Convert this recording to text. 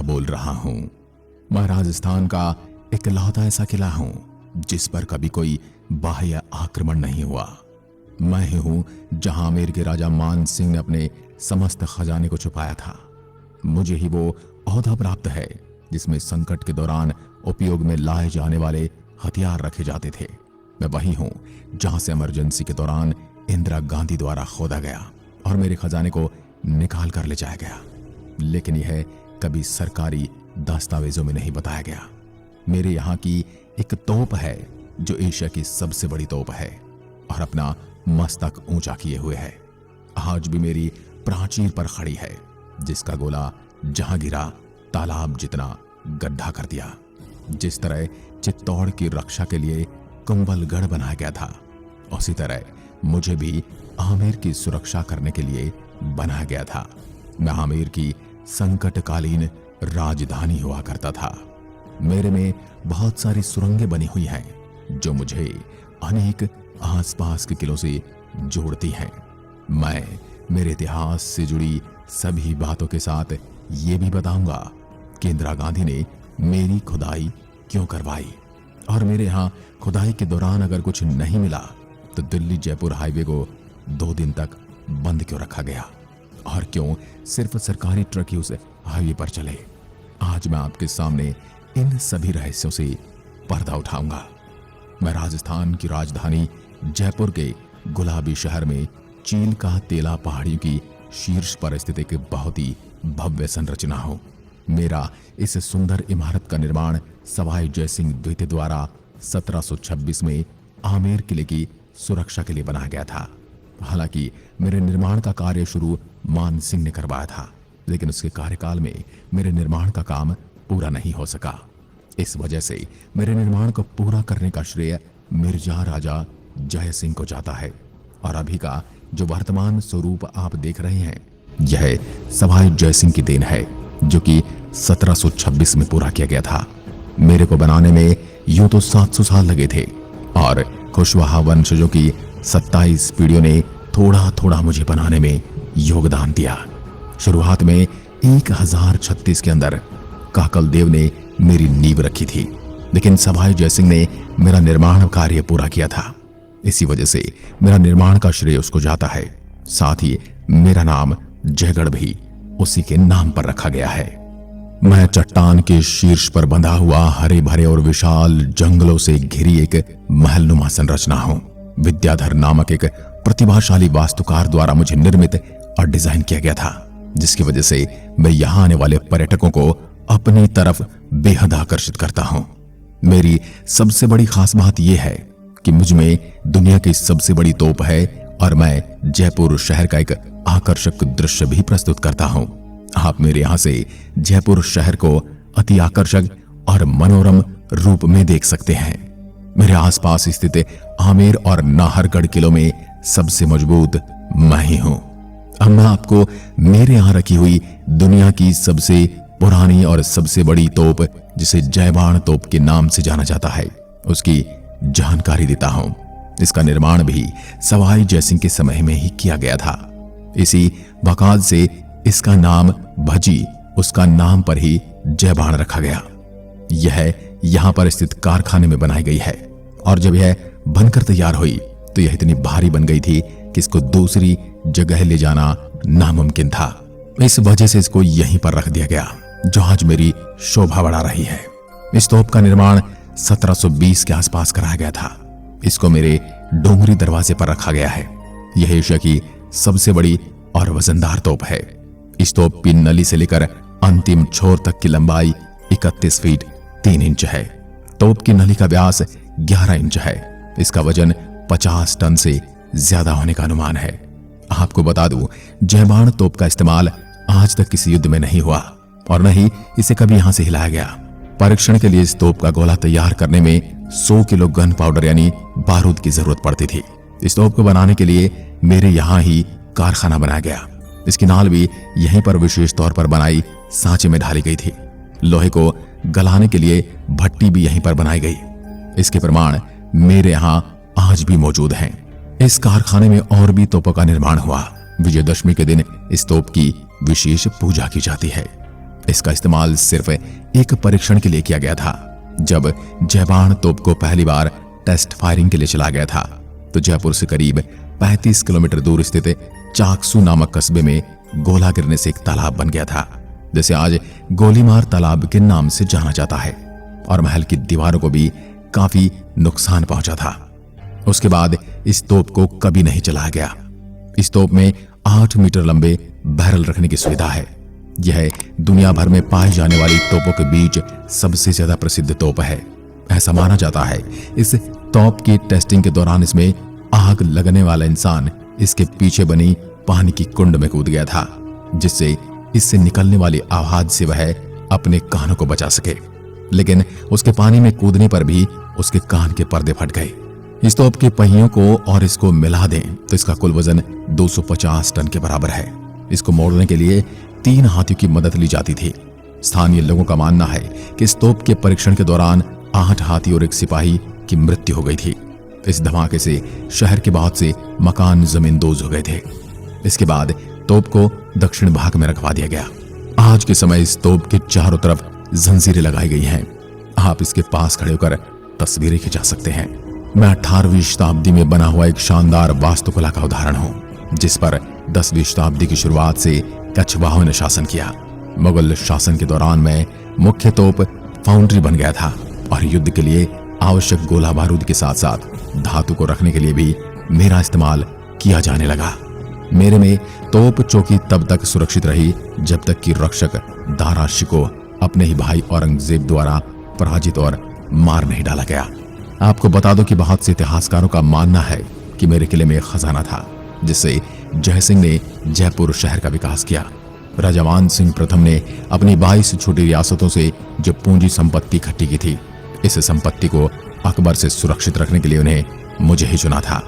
बोल रहा हूं। मैं राजस्थान का इकलौता ऐसा किला हूं जिस पर कभी कोई बाह्य आक्रमण नहीं हुआ। मैं ही हूं जहां आमेर के राजा मान सिंह ने अपने समस्त खजाने को छुपाया था। मुझे ही वो ओहदा प्राप्त है जिसमें संकट के दौरान उपयोग में लाए जाने वाले हथियार रखे जाते थे। मैं वही हूं जहां से इमरजेंसी के दौरान इंदिरा गांधी द्वारा खोदा गया और मेरे खजाने को निकाल कर ले जाया गया, लेकिन यह कभी सरकारी दस्तावेजों में नहीं बताया गया। मेरे यहाँ की एक तोप है जो एशिया की सबसे बड़ी तोप है और अपना मस्तक ऊंचा किए हुए है। आज भी मेरी प्राचीर पर खड़ी है, जिसका गोला जहां गिरा तालाब जितना गड्ढा कर दिया। जिस तरह चित्तौड़ की रक्षा के लिए कुंभलगढ़ बनाया गया था, उसी तरह मुझे भी आमेर की सुरक्षा करने के लिए बनाया गया था। मैं आमेर की संकटकालीन राजधानी हुआ करता था। मेरे में बहुत सारी सुरंगें बनी हुई हैं जो मुझे अनेक आसपास के किलों से जोड़ती हैं। मैं मेरे इतिहास से जुड़ी सभी बातों के साथ ये भी बताऊंगा कि इंदिरा गांधी ने मेरी खुदाई क्यों करवाई और मेरे यहाँ खुदाई के दौरान अगर कुछ नहीं मिला तो दिल्ली जयपुर हाईवे को 2 दिन तक बंद क्यों रखा गया और क्यों सिर्फ सरकारी ट्रक ही उस हाईवे पर चले। आज मैं आपके सामने इन सभी रहस्यों से पर्दा उठाऊंगा। मैं राजस्थान की राजधानी जयपुर के गुलाबी शहर में चील का तेला पहाड़ियों की शीर्ष पर स्थित एक बहुत ही भव्य संरचना हूं। मेरा इस सुंदर इमारत का निर्माण सवाई जयसिंह द्वितीय द्वारा 1726 में आमेर किले की सुरक्षा के लिए बनाया गया था। हालांकि मेरे निर्माण का कार्य शुरू मान सिंह ने करवाया था, लेकिन उसके कार्यकाल में मेरे निर्माण का काम पूरा नहीं हो सका। इस वजह से मेरे निर्माण को पूरा करने का श्रेय मिर्जा राजा जय सिंह को जाता है और अभी का जो वर्तमान स्वरूप आप देख रहे हैं यह सवाई जय सिंह की देन है, जो कि 1726 में पूरा किया गया था। मेरे को बनाने में यूं तो 700 साल लगे थे और कुशवाहा वंशजों की 27 पीढ़ियों ने थोड़ा थोड़ा मुझे बनाने में योगदान दिया। शुरुआत में 1036 के अंदर काकल देव ने मेरी नींव रखी थी, लेकिन सवाई जयसिंह ने मेरा निर्माण कार्य पूरा किया था। इसी वजह से मेरा निर्माण का श्रेय उसको जाता है। साथ ही मेरा नाम जयगढ़ भी उसी के नाम पर रखा गया है। मैं चट्टान के शीर्ष पर बंधा हुआ हरे भरे और विशाल जंगलों से घिरी एक महलनुमा संरचना हूं। विद्याधर नामक एक प्रतिभाशाली वास्तुकार द्वारा मुझे निर्मित और डिजाइन किया गया था, जिसकी वजह से मैं यहां आने वाले पर्यटकों को अपनी तरफ बेहद आकर्षित करता हूं। मेरी सबसे बड़ी खास बात यह है कि मुझ में दुनिया की सबसे बड़ी तोप है और मैं जयपुर शहर का एक आकर्षक दृश्य भी प्रस्तुत करता हूं। आप मेरे यहां से जयपुर शहर को अति आकर्षक और मनोरम रूप में देख सकते हैं। मेरे आसपास स्थित आमेर और नाहरगढ़ किलों में सबसे मजबूत मैं ही हूं। अब मैं आपको मेरे यहां रखी हुई दुनिया की सबसे पुरानी और सबसे बड़ी तोप, जिसे जयबाण तोप के नाम से जाना जाता है, उसकी जानकारी देता हूं। इसका निर्माण भी सवाई जयसिंह के समय में ही किया गया था। इसी वकालत से इसका नाम भजी, उसका नाम पर ही जयबाण रखा गया। यह यहां पर स्थित कारखाने में बनाई गई है और जब यह बनकर तैयार हुई तो यह इतनी भारी बन गई थी कि इसको दूसरी जगह ले जाना नामुमकिन था। इस वजह से इसको यहीं पर रख दिया गया, जो आज मेरी शोभा बढ़ा रही है। इस तोप का निर्माण 1720 के आसपास कराया गया था। इसको मेरे डोंगरी दरवाजे पर रखा गया है। यह एशिया की सबसे बड़ी और वजनदार तोप है। इस तोप की नली से लेकर अंतिम छोर तक की लंबाई 31 फीट 3 इंच है। तोप की नली का व्यास 11 इंच है। इसका वजन 50 टन से ज्यादा होने का अनुमान है। आपको बता दूं, जयबाण तोप का इस्तेमाल आज तक किसी युद्ध में नहीं हुआ और न ही इसे कभी यहां से हिलाया गया। परीक्षण के लिए इस तोप का गोला तैयार करने में 100 किलो गन पाउडर यानी बारूद की जरूरत पड़ती थी। इस तोप को बनाने के लिए मेरे यहां ही कारखाना बनाया गया। इसकी नाल भी यहीं पर विशेष तौर पर बनाई सांचे में ढाली गई थी। लोहे को गलाने के लिए भट्टी भी यहीं पर बनाई गई। इसके प्रमाण मेरे यहां आज भी मौजूद हैं। इस कारखाने में और भी तोपों का निर्माण हुआ। विजयदशमी के दिन इस तोप की विशेष पूजा की जाती है। इसका इस्तेमाल सिर्फ एक परीक्षण के लिए किया गया था। जब जयबाण तोप को पहली बार टेस्ट फायरिंग के लिए चला गया था तो जयपुर से करीब 35 किलोमीटर दूर स्थित चाकसू नामक कस्बे में गोला गिरने से एक तालाब बन गया था, जिसे आज गोलीमार तालाब के नाम से जाना जाता है, और महल की दीवारों को भी काफी नुकसान पहुंचा था। उसके बाद इस तोप को कभी नहीं चलाया गया। इस तोप में 8 मीटर लंबे बैरल रखने की सुविधा है। यह दुनिया भर में पाई जाने वाली तोपों के बीच सबसे ज्यादा प्रसिद्ध तोप है। ऐसा माना जाता है इस तोप की टेस्टिंग के दौरान इसमें आग लगने वाला इंसान इसके पीछे बनी पानी की कुंड में कूद गया था, जिससे इससे निकलने वाली आवाज से वह अपने कानों को बचा सके। लेकिन उसके पानी में कूदने पर भी उसके कान के पर्दे फट गए। इस तोप के पहियों को और इसको मिला दें तो इसका कुल वजन 250 टन के बराबर है। इसको मोड़ने के लिए 3 हाथियों की मदद ली जाती थी। स्थानीय लोगों का मानना है कि इस तोप के परीक्षण के दौरान 8 हाथी और एक सिपाही की मृत्यु हो गई थी। इस धमाके से शहर के बहुत से मकान जमींदोज हो गए थे। इसके बाद तोप को दक्षिण भाग में रखवा दिया गया। आज के समय इस तोप के चारों तरफ जंजीरें लगाई गई हैं। आप इसके पास खड़े होकर तस्वीरें खिंचा सकते हैं। मैं 18वीं शताब्दी में बना हुआ एक शानदार वास्तुकला का उदाहरण हूं, जिस पर 10वीं शताब्दी की शुरुआत से कछवाहों ने शासन किया। मुगल शासन के दौरान में मुख्य तोप फाउंड्री बन गया था और युद्ध के लिए आवश्यक गोला बारूद के साथ साथ धातु को रखने के लिए भी मेरा इस्तेमाल किया जाने लगा। मेरे में तोप चौकी तब तक सुरक्षित रही जब तक कि रक्षक दारा शिको अपने ही भाई औरंगजेब द्वारा पराजित और मार नहीं डाला गया। आपको बता दो कि बहुत से इतिहासकारों का मानना है कि मेरे किले में एक खजाना था, जिससे जयसिंह ने जयपुर शहर का विकास किया। राजा मान सिंह प्रथम ने अपनी 22 छोटी रियासतों से जो पूंजी संपत्ति इकट्ठी की थी, इस संपत्ति को अकबर से सुरक्षित रखने के लिए उन्हें मुझे ही चुना था।